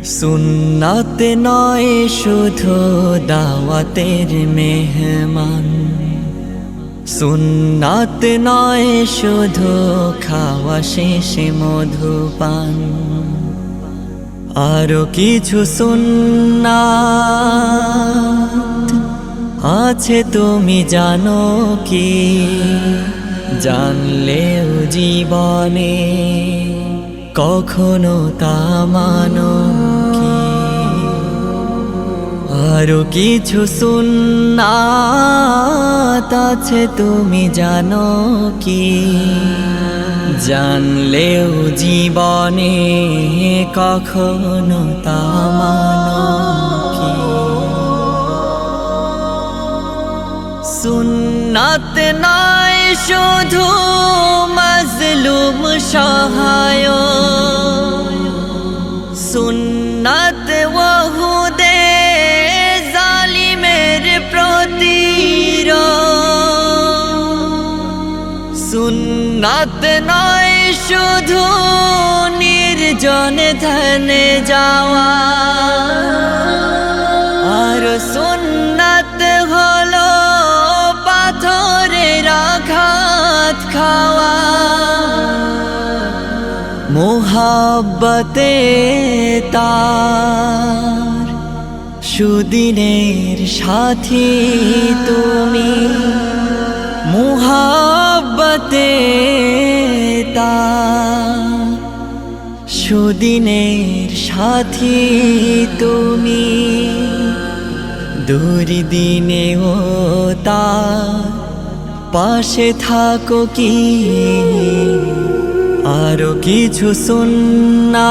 সুন্নাত নয় শুধু দাওয়াতের মেহমান, সুন্নাত নয় শুধু খাওয়া শেষে মধুপান, আরো কিছু সুন্নাত আছে তুমি জানো কি? জানলেও জীবনে কখনো তা মানো কি? আরো কিছু সুন্নাত আছে তুমি জানো কি? জানলেও জীবনে কখনো তা মানো কি? সুন্নাত নয় শুধু মাজলুম সহায়, সুন্নাত ওহুদে জালিমের প্রতিরোধ, সুন্নাত নয় শুধু নির্জন ধ্যানে যাওয়া, আর সুন্নাত হলো পাথরের আঘাত খাওয়া। মোহাব্বতে তার সুদিনের সাথী তুমি, মোহাব্বতে তার সুদিনের সাথী তুমি। দুর্দিনেও তার পাশে থাকো কি? আরো কিছু সুন্নাত